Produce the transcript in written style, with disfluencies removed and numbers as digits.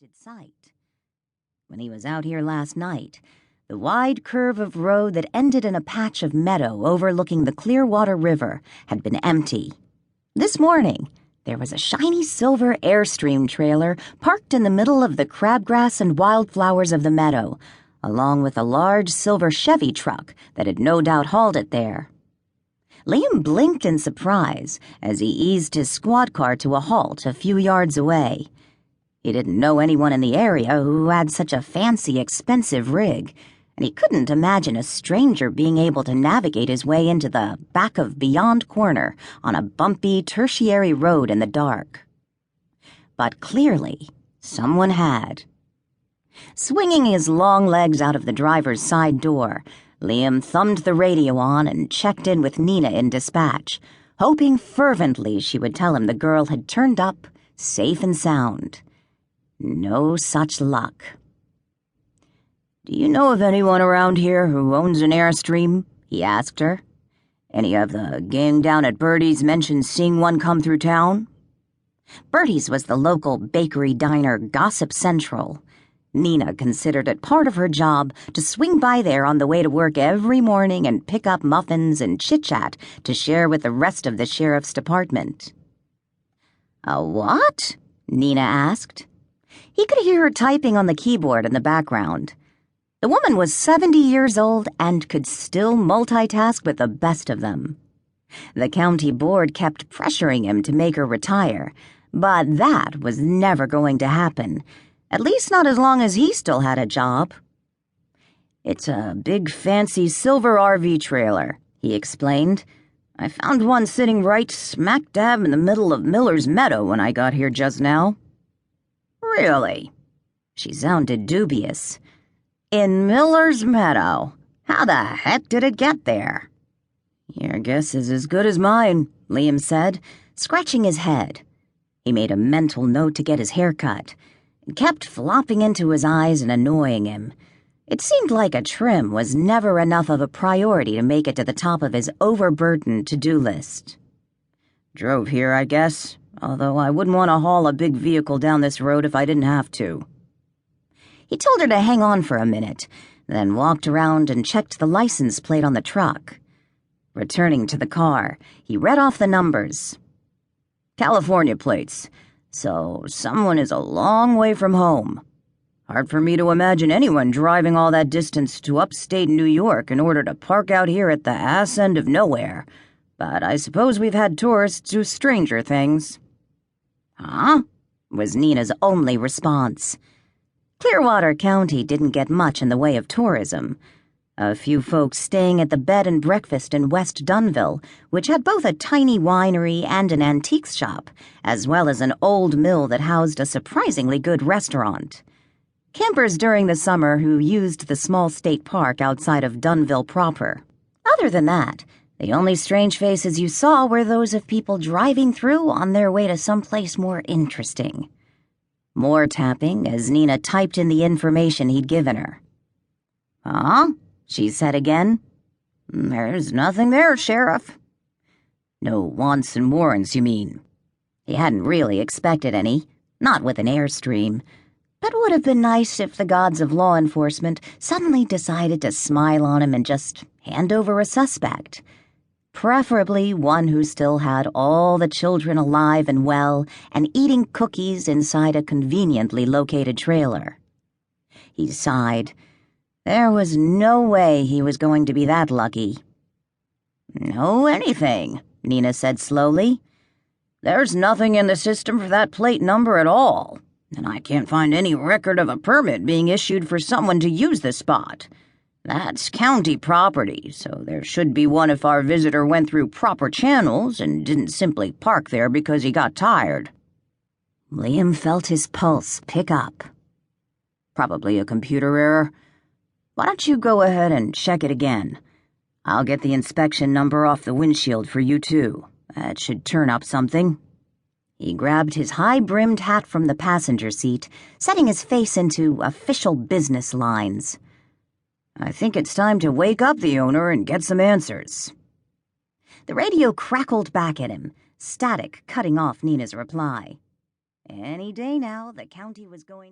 unexpected sight. When he was out here last night, the wide curve of road that ended in a patch of meadow overlooking the Clearwater River had been empty. This morning, there was a shiny silver Airstream trailer parked in the middle of the crabgrass and wildflowers of the meadow, along with a large silver Chevy truck that had no doubt hauled it there. Liam blinked in surprise as he eased his squad car to a halt a few yards away. He didn't know anyone in the area who had such a fancy, expensive rig, and he couldn't imagine a stranger being able to navigate his way into the back of Beyond Corner on a bumpy, tertiary road in the dark. But clearly, someone had. Swinging his long legs out of the driver's side door, Liam thumbed the radio on and checked in with Nina in dispatch, hoping fervently she would tell him the girl had turned up, safe and sound. No such luck. "Do you know of anyone around here who owns an Airstream?" he asked her. "Any of the gang down at Birdie's mentioned seeing one come through town?" Birdie's was the local bakery diner Gossip Central. Nina considered it part of her job to swing by there on the way to work every morning and pick up muffins and chit-chat to share with the rest of the sheriff's department. "A what?" Nina asked. He could hear her typing on the keyboard in the background. The woman was 70 years old and could still multitask with the best of them. The county board kept pressuring him to make her retire, but that was never going to happen, at least not as long as he still had a job. "It's a big fancy silver RV trailer," he explained. "I found one sitting right smack dab in the middle of Miller's Meadow when I got here just now." "Really?" She sounded dubious. "In Miller's Meadow? How the heck did it get there?" "Your guess is as good as mine," Liam said, scratching his head. He made a mental note to get his hair cut. It kept flopping into his eyes and annoying him. It seemed like a trim was never enough of a priority to make it to the top of his overburdened to-do list. "Drove here, I guess, although I wouldn't want to haul a big vehicle down this road if I didn't have to." He told her to hang on for a minute, then walked around and checked the license plate on the truck. Returning to the car, he read off the numbers. "California plates. So someone is a long way from home. Hard for me to imagine anyone driving all that distance to upstate New York in order to park out here at the ass end of nowhere, but I suppose we've had tourists do stranger things." "Huh?" was Nina's only response. Clearwater County didn't get much in the way of tourism. A few folks staying at the bed and breakfast in West Dunville, which had both a tiny winery and an antiques shop, as well as an old mill that housed a surprisingly good restaurant. Campers during the summer who used the small state park outside of Dunville proper. Other than that, the only strange faces you saw were those of people driving through on their way to someplace more interesting. More tapping as Nina typed in the information he'd given her. "Huh?" she said again. "There's nothing there, Sheriff." "No wants and warrants, you mean?" He hadn't really expected any, not with an Airstream, but would have been nice if the gods of law enforcement suddenly decided to smile on him and just hand over a suspect. Preferably one who still had all the children alive and well and eating cookies inside a conveniently located trailer. He sighed. There was no way he was going to be that lucky. "No anything," Nina said slowly. "There's nothing in the system for that plate number at all, and I can't find any record of a permit being issued for someone to use the spot. That's county property, so there should be one if our visitor went through proper channels and didn't simply park there because he got tired." Liam felt his pulse pick up. "Probably a computer error. Why don't you go ahead and check it again? I'll get the inspection number off the windshield for you, too. That should turn up something." He grabbed his high-brimmed hat from the passenger seat, setting his face into official business lines. "I think it's time to wake up the owner and get some answers." The radio crackled back at him, static cutting off Nina's reply. Any day now, the county was going